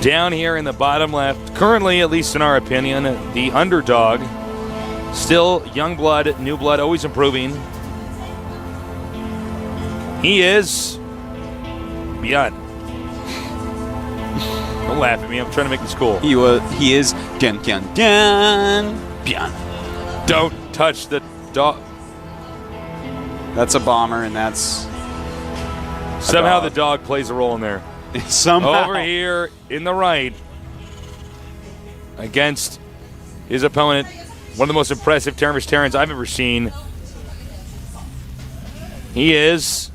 Down here in the bottom left, currently, at least in our opinion, the underdog. Still young blood, new blood, always improving. He is Byun. Don't laugh at me. I'm trying to make this cool. He is Byun. Don't touch the dog. That's a bomber, and that's somehow the dog plays a role in there. Somehow. Over here in the right, against his opponent, one of the most impressive Terrans I've ever seen. He is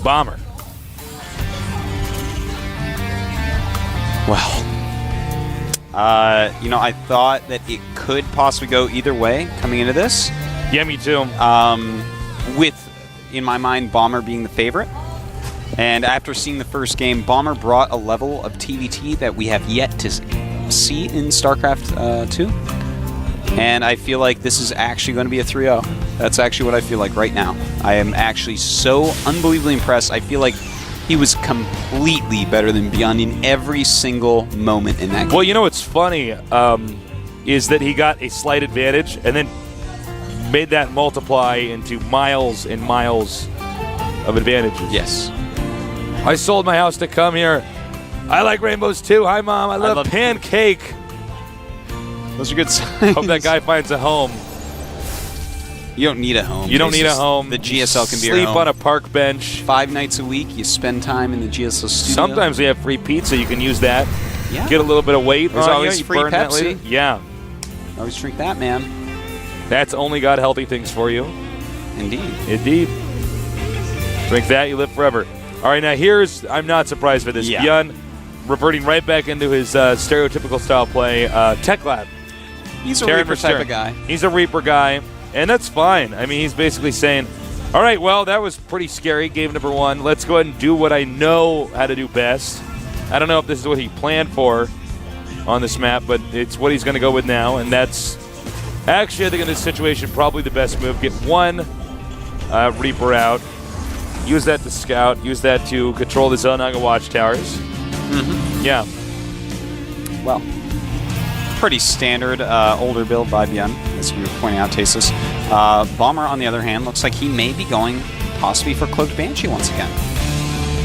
Bomber. Well, I thought that it could possibly go either way coming into this. Yeah, me too. With, in my mind, Bomber being the favorite. And after seeing the first game, Bomber brought a level of TVT that we have yet to see in StarCraft 2. And I feel like this is actually going to be a 3-0. That's actually what I feel like right now. I am actually so unbelievably impressed. I feel like he was completely better than Byun in every single moment in that game. Well, you know what's funny is that he got a slight advantage and then made that multiply into miles and miles of advantages. Yes. I sold my house to come here. I like rainbows too. Hi, Mom. I love pancake. Those are good signs. Hope that guy finds a home. You don't need a home. You don't need a home. The GSL can be your home. Sleep on a park bench. 5 nights a week, you spend time in the GSL studio. Sometimes we have free pizza. You can use that. Yeah. Get a little bit of weight. There's always you free burn that Pepsi. later. Yeah. Always drink that, man. That's only got healthy things for you. Indeed. Indeed. Drink that, you live forever. All right, now I'm not surprised by this. Yeah. Byun reverting right back into his stereotypical style play. Tech Lab. He's a Reaper type of guy. He's a Reaper guy, and that's fine. I mean, he's basically saying, all right, well, that was pretty scary, game number 1. Let's go ahead and do what I know how to do best. I don't know if this is what he planned for on this map, but it's what he's going to go with now, and that's actually, I think in this situation, probably the best move. Get one Reaper out. Use that to scout. Use that to control the Zelnaga watchtowers. Mm-hmm. Yeah. Well, pretty standard older build by Byun, as we were pointing out, Tasteless. Bomber, on the other hand, looks like he may be going possibly for Cloaked Banshee once again.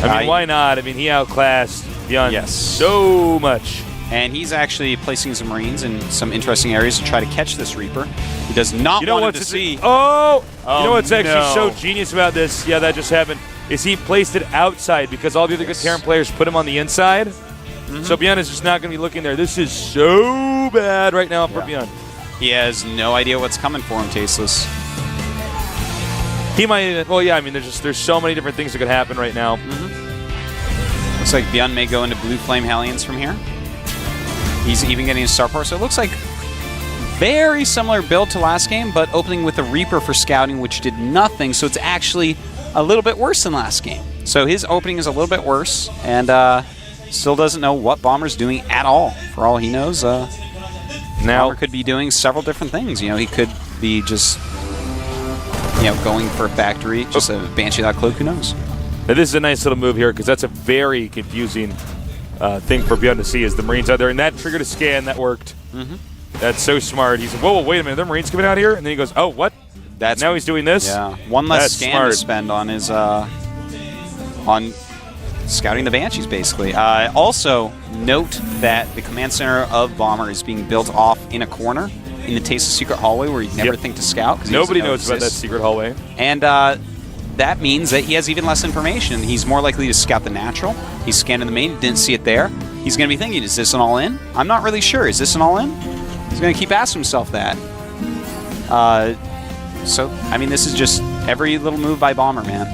I mean, why not? I mean, he outclassed Byun so much. And he's actually placing some Marines in some interesting areas to try to catch this Reaper. He does not want to see... you know what's actually so genius about this? Yeah, that just happened. Is he placed it outside because all the other good Terran players put him on the inside. So Byun is just not going to be looking there. This is so bad right now for Byun. He has no idea what's coming for him, Tasteless. He might... Well, yeah, I mean, there's so many different things that could happen right now. Looks like Byun may go into Blue Flame Hellions from here. He's even getting a Star Power, so it looks like very similar build to last game, but opening with a Reaper for scouting, which did nothing, so it's actually a little bit worse than last game. So his opening is a little bit worse, and still doesn't know what Bomber's doing at all. For all he knows, Bomber could be doing several different things. You know, he could be just, going for a factory, just a Banshee.cloak, who knows? Now, this is a nice little move here, because that's a very confusing thing for Byun to see is the Marines out there, and that triggered a scan. That worked. That's so smart. He's whoa, wait a minute, there are Marines coming out here, and then he goes, oh, what? Now he's doing this. Yeah, one less scan to spend on his on scouting the Banshees, basically. Also, note that the command center of Bomber is being built off in a corner in the Taste of Secret hallway where you'd never think to scout. Nobody knows about that secret hallway, and that means that he has even less information. He's more likely to scout the natural. He's scanning the main, didn't see it there. He's going to be thinking, is this an all-in? I'm not really sure. Is this an all-in? He's going to keep asking himself that. So, I mean, this is just every little move by Bomber, man.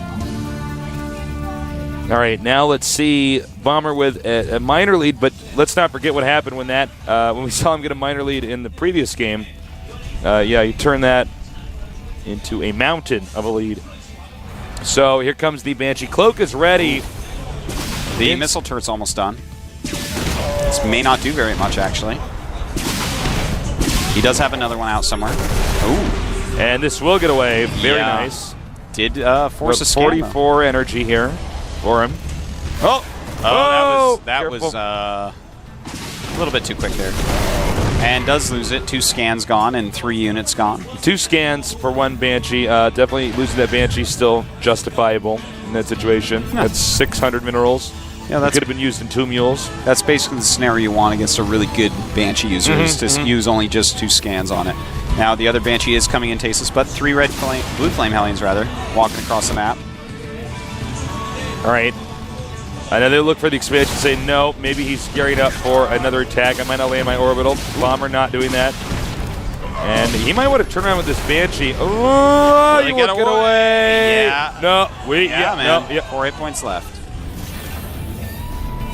All right, now let's see Bomber with a minor lead, but let's not forget what happened when when we saw him get a minor lead in the previous game. He turned that into a mountain of a lead. So here comes the Banshee. Cloak is ready. The missile turret's almost done. This may not do very much, actually. He does have another one out somewhere. Ooh. And this will get away. Very nice. Did force a scan, 44 energy here for him. Oh! Oh, that was a little bit too quick there. And does lose it. 2 scans gone and 3 units gone. 2 scans for 1 Banshee. Definitely losing that Banshee still justifiable in that situation. Yeah. That's 600 minerals. Yeah, that could have been used in 2 mules. That's basically the scenario you want against a really good Banshee user, is to use only just 2 scans on it. Now the other Banshee is coming in Tasis, but 3 blue flame Hellions rather, walking across the map. All right. I know they look for the expansion, say no, maybe he's gearing up for another attack. I might not land my orbital. Bomber not doing that. And he might want to turn around with this Banshee. Oh, you won't get away. Yeah. No, wait. Yeah, man. No, 4 hit points left.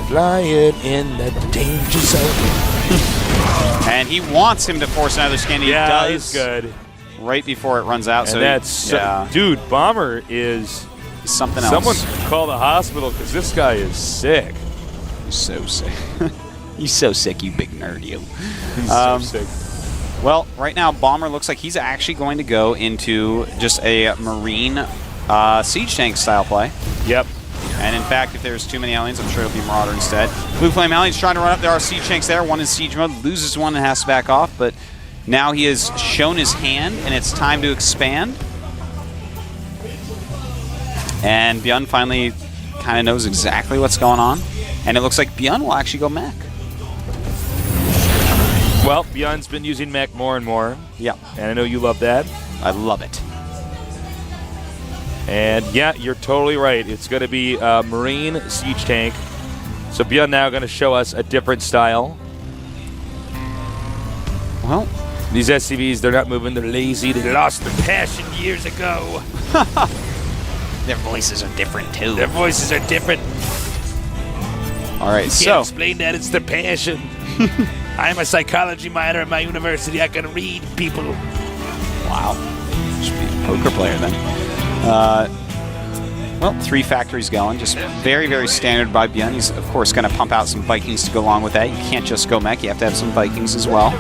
Flying in the danger zone. And he wants him to force another scan. He does. He's good. Right before it runs out. And so that's dude, Bomber is something else. Someone call the hospital because this guy is sick. He's so sick. He's so sick, you big nerd, you. He's so sick. Well, right now, Bomber looks like he's actually going to go into just a Marine siege tank style play. Yep. And in fact, if there's too many aliens, I'm sure it'll be Marauder instead. Blue Flame Aliens trying to run up. There are siege tanks there. One in siege mode, loses one and has to back off. But now he has shown his hand, and it's time to expand. And Byun finally kind of knows exactly what's going on. And it looks like Byun will actually go mech. Well, Byun's been using mech more and more. Yeah. And I know you love that. I love it. And yeah, you're totally right. It's going to be a Marine siege tank. So Byun now going to show us a different style. Well, these SCVs, they're not moving. They're lazy. They lost their passion years ago. Their voices are different, too. Their voices are different. All right, you can't explain that. It's their passion. I'm a psychology minor at my university. I can read people. Wow. Should be a poker player, then. Well, 3 factories going. Just very, very standard by Byun. He's, of course, going to pump out some Vikings to go along with that. You can't just go mech. You have to have some Vikings as well.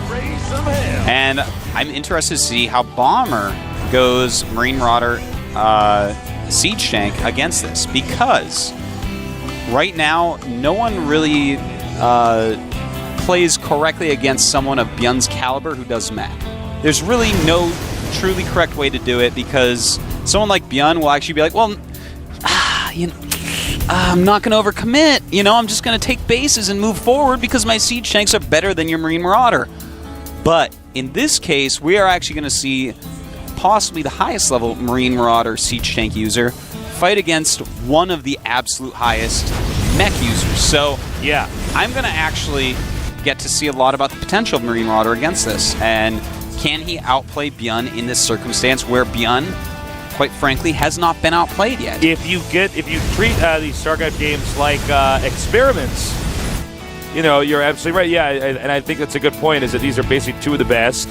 And I'm interested to see how Bomber goes Marine Marauder siege tank against this, because right now no one really plays correctly against someone of Byun's caliber who does mech. There's really no truly correct way to do it, because someone like Byun will actually be like, well, I'm not going to overcommit. I'm just going to take bases and move forward because my siege tanks are better than your Marine Marauder. But in this case, we are actually going to see possibly the highest level Marine Marauder siege tank user fight against one of the absolute highest mech users. So yeah, I'm going to actually get to see a lot about the potential of Marine Marauder against this. And can he outplay Byun in this circumstance where Byun, quite frankly, has not been outplayed yet? If you treat these StarCraft games like experiments, you're absolutely right. Yeah, and I think that's a good point, is that these are basically 2 of the best.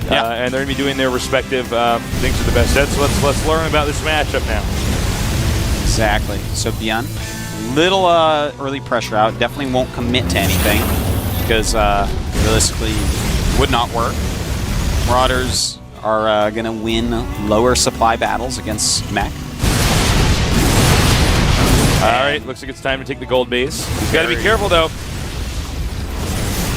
And they're going to be doing their respective things to the best. Let's learn about this matchup now. Exactly. So Byun, little early pressure out. Definitely won't commit to anything because realistically would not work. Marauders are going to win lower supply battles against mech. All right, looks like it's time to take the gold base. He's got to be careful, though.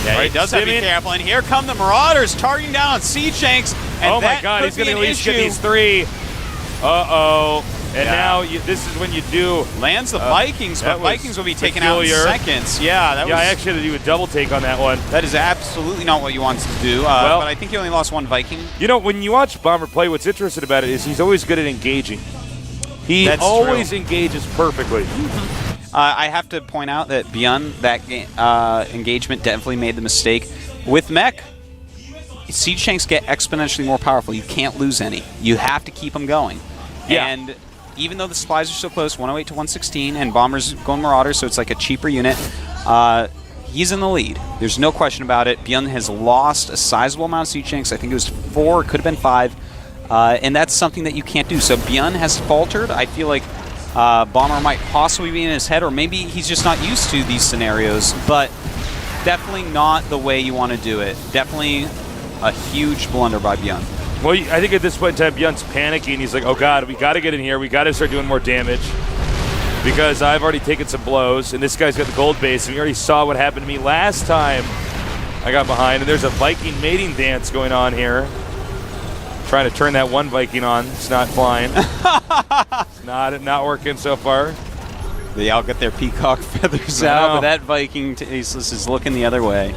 Yeah, he does have to be careful. And here come the Marauders targeting down on siege tanks. And oh my God, he's going to at least get these 3. Uh-oh. And now this is when you do... Lands the Vikings, but Vikings will be taken out in seconds. Yeah, I actually had to do a double take on that one. That is absolutely not what you want to do, but I think he only lost 1 Viking. When you watch Bomber play, what's interesting about it is he's always good at engaging. He always engages perfectly. I have to point out that Byun, that engagement definitely made the mistake. With mech, siege tanks get exponentially more powerful. You can't lose any. You have to keep them going. Yeah. And even though the supplies are so close, 108 to 116, and Bomber's going Marauder, so it's like a cheaper unit, he's in the lead. There's no question about it. Byun has lost a sizable amount of siege tanks. I think it was 4, could have been 5. And that's something that you can't do. So Byun has faltered. I feel like Bomber might possibly be in his head, or maybe he's just not used to these scenarios, but definitely not the way you want to do it. Definitely a huge blunder by Byun. Well, I think at this point in time, Byun's panicking. He's like, oh God, we got to get in here. We got to start doing more damage. because I've already taken some blows, and this guy's got the gold base, and we already saw what happened to me last time I got behind, and there's a Viking mating dance going on here. Trying to turn that one Viking on. It's not flying. It's not working so far. They all get their peacock feathers out, but that Viking Tasteless is looking the other way.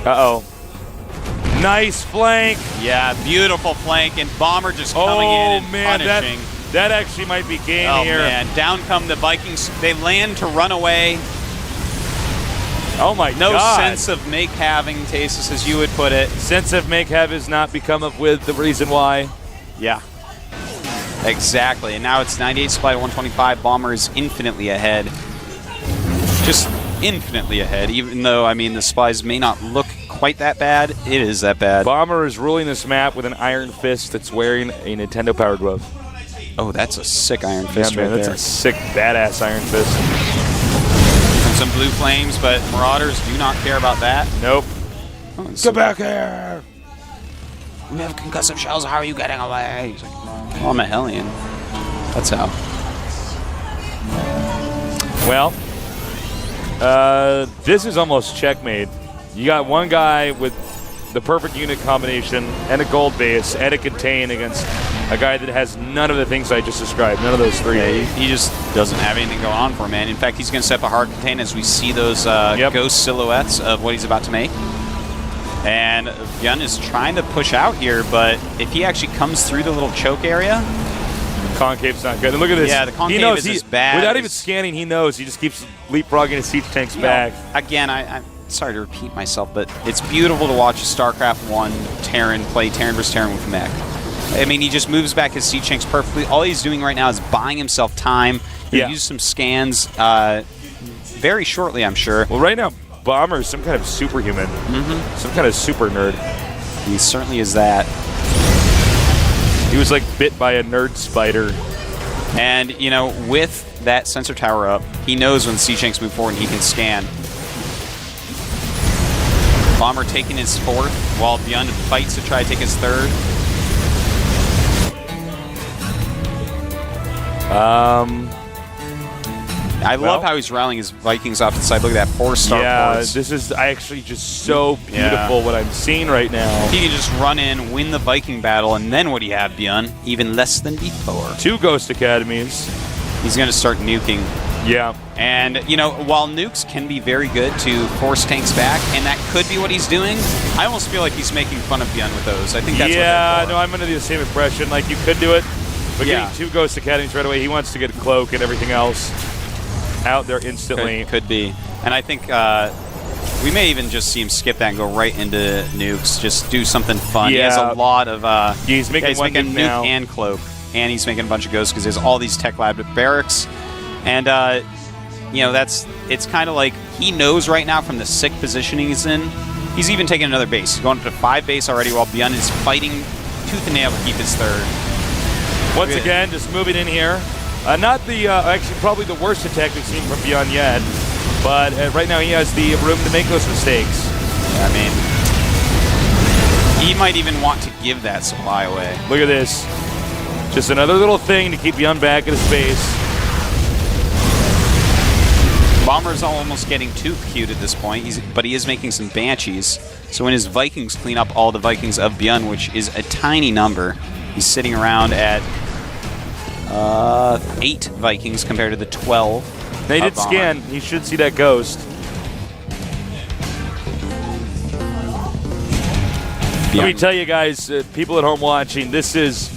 Uh-oh. Nice flank. Yeah, beautiful flank, and Bomber just coming in and punishing. That actually might be game here. Oh, man. Down come the Vikings. They land to run away. Oh, my God. No sense of make-having, Tasteless, as you would put it. Sense of make-have has not become of with the reason why. Yeah. Exactly. And now it's 98 supply to 125. Bomber is infinitely ahead. Just infinitely ahead, even though, I mean, the supplies may not look quite that bad. It is that bad. Bomber is ruling this map with an iron fist that's wearing a Nintendo Power Glove. Oh, that's a sick iron fist man, right there. That's a sick, badass iron fist. And some blue flames, but Marauders do not care about that. Nope. Oh, Get back here! We have concussive shells. How are you getting away? He's like, oh, I'm a Hellion. That's how. Well, this is almost checkmate. You got one guy with the perfect unit combination and a gold base and a contain against a guy that has none of the things I just described. None of those three. Yeah, he just doesn't have anything going on for him, man. In fact, he's going to set up a hard contain as we see those ghost silhouettes of what he's about to make. And Byun is trying to push out here, but if he actually comes through the little choke area... Concave's not good. And look at this. Yeah, the concave is as bad. Without even scanning, he knows. He just keeps leapfrogging his siege tanks back. Again, I'm sorry to repeat myself, but it's beautiful to watch a StarCraft 1 Terran play Terran vs. Terran with mech. I mean, he just moves back his siege tanks perfectly. All he's doing right now is buying himself time. He'll use some scans very shortly, I'm sure. Well, right now, Bomber is some kind of superhuman. Some kind of super nerd. He certainly is that. He was like bit by a nerd spider. And, you know, with that sensor tower up, he knows when siege tanks move forward and he can scan. Bomber taking his fourth, while Byun fights to try to take his third. I love how he's rallying his Vikings off to the side. Look at that, 4-star force. This is actually just so beautiful what I'm seeing right now. He can just run in, win the Viking battle, and then what do you have, Byun? Even less than before. 2 Ghost Academies. He's going to start nuking. Yeah. And, you know, while nukes can be very good to force tanks back, and that could be what he's doing, I almost feel like he's making fun of Byun with those. I think that's what they're for. No, I'm under the same impression. Like, you could do it, but getting 2 Ghost Academies right away, he wants to get Cloak and everything else out there instantly. Could be. And I think we may even just see him skip that and go right into nukes. Just do something fun. He has a lot of... he's making one nuke now. And Cloak. And he's making a bunch of ghosts because there's all these tech lab barracks. And, you know, it's kind of like he knows right now from the sick positioning he's in. He's even taking another base. He's going up to 5 base already while Byun is fighting tooth and nail to keep his third. Once again, just moving in here. Not the, actually probably the worst attack we've seen from Byun yet, but right now he has the room to make those mistakes. I mean, he might even want to give that supply away. Look at this. Just another little thing to keep Byun back at his base. Bomber's almost getting too cute at this point, but he is making some Banshees. So when his Vikings clean up all the Vikings of Byun, which is a tiny number, he's sitting around at 8 Vikings compared to the 12. They did scan. He should see that ghost. Let me tell you guys, people at home watching, this is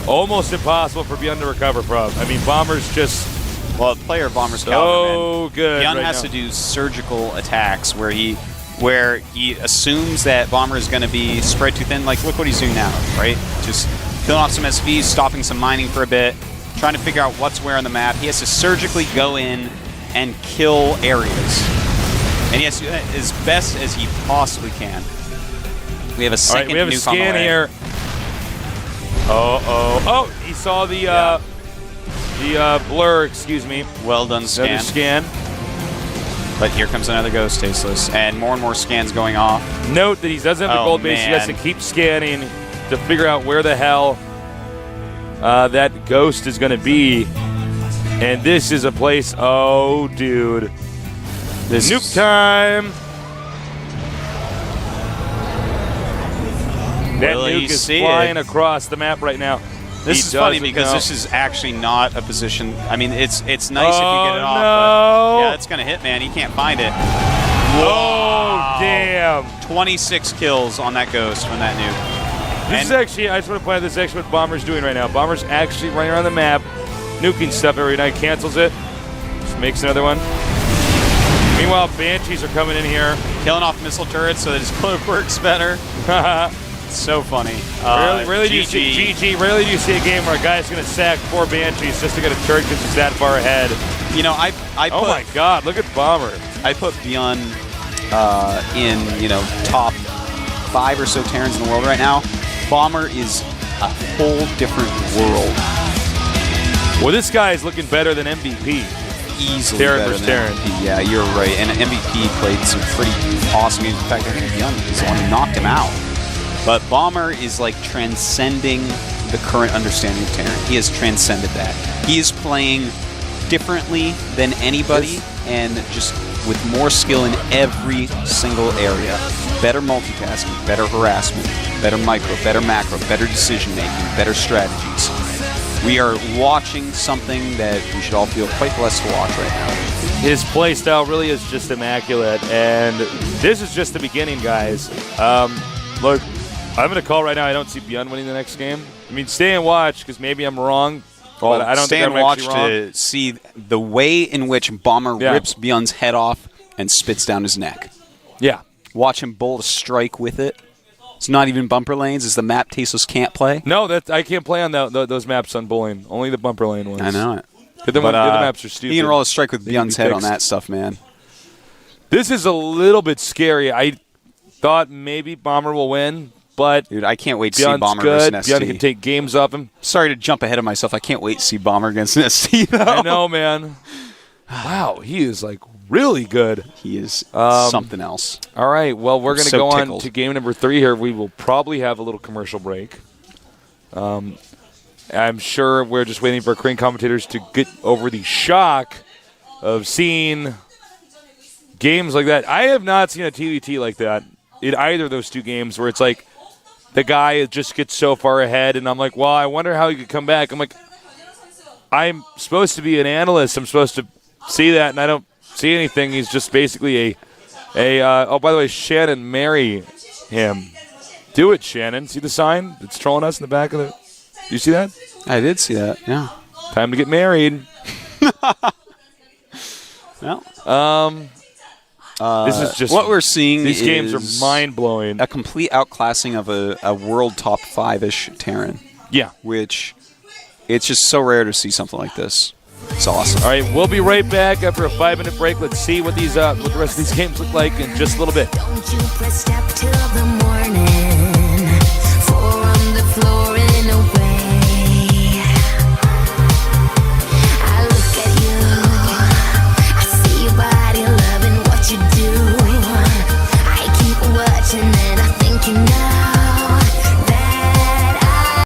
almost impossible for Byun to recover from. I mean, Bomber's just... Well, player Bomber's so good. Byun right has now. to do surgical attacks where he assumes that Bomber is going to be spread too thin. Like, look what he's doing now, right? Just killing off some SVs, stopping some mining for a bit, trying to figure out what's where on the map. He has to surgically go in and kill areas. And he has to do that as best as he possibly can. We have a second we have a nuke scan on the way. here. Oh, he saw the blur, excuse me. Well done scan. Another scan. But here comes another Ghost Tasteless, and more scans going off. Note that he doesn't have the gold base. He has to keep scanning to figure out where the hell that ghost is going to be. And this is a place, oh, dude. This Nuke time. That Will he nuke is see flying it? across the map right now. This He is funny doesn't because know. this is actually not a position. I mean, it's nice if you get it off, no. but yeah, it's gonna hit, man. He can't find it. Oh, damn. 26 kills on that Ghost from that nuke. This is actually, I just want to point out, this is actually what Bomber's doing right now. Bomber's actually running around the map, nuking stuff every night, cancels it, just makes another one. Meanwhile, Banshees are coming in here. Killing off missile turrets so that his cloak works better. It's so funny. Rarely do you see a game where a guy's going to sack 4 Banshees just to get a turret because he's that far ahead. You know, I put, oh my God, look at Bomber. I put Byun in, top 5 or so Terrans in the world right now. Bomber is a whole different world. Well, this guy is looking better than MVP. Easily Terran better versus than Terran. MVP. Yeah, you're right. And MVP played some pretty awesome games. In fact, I think Byun is the one who knocked him out. But Bomber is like transcending the current understanding of Terran. He has transcended that. He is playing differently than anybody and just with more skill in every single area. Better multitasking, better harassment, better micro, better macro, better decision making, better strategies. We are watching something that we should all feel quite blessed to watch right now. His play style really is just immaculate, and this is just the beginning, guys. Look, I'm going to call right now, I don't see Byun winning the next game. I mean, stay and watch, because maybe I'm wrong. Well, but I don't stay think and I'm watch actually wrong. to see the way in which Bomber rips Byun's head off and spits down his neck. Yeah. Watch him bolt a strike with it. It's not even bumper lanes. It's the map Tasteless can't play. No, I can't play on those maps on bowling. Only the bumper lane ones. I know it. The other maps are stupid. He can roll a strike with Byun's head on fixed. that stuff, man. This is a little bit scary. I thought maybe Bomber will win, but Dude, I can't wait to see Byun's Bomber good. versus Byun ST. can take games off him. Sorry to jump ahead of myself. I can't wait to see Bomber against ST, though. I know, man. Wow, he is like really good. He is something else. All right, well, we're going to so go tickled. on to game number 3 here. We will probably have a little commercial break. I'm sure we're just waiting for Korean commentators to get over the shock of seeing games like that. I have not seen a TVT like that in either of those 2 games where it's like the guy just gets so far ahead, and I'm like, well, I wonder how he could come back. I'm like, I'm supposed to be an analyst. I'm supposed to see that, and I don't see anything. He's just basically oh, by the way, Shannon, marry him. Do it, Shannon. See the sign? It's trolling us in the back of the... You see that? I did see that, yeah. Time to get married. Well, this is just... what we're seeing These games is are mind-blowing. a complete outclassing of a world top 5-ish Terran, Yeah. which it's just so rare to see something like this. It's awesome. All right, we'll be right back after a 5-minute break. Let's see what the rest of these games look like in just a little bit. Don't you press step till the morning.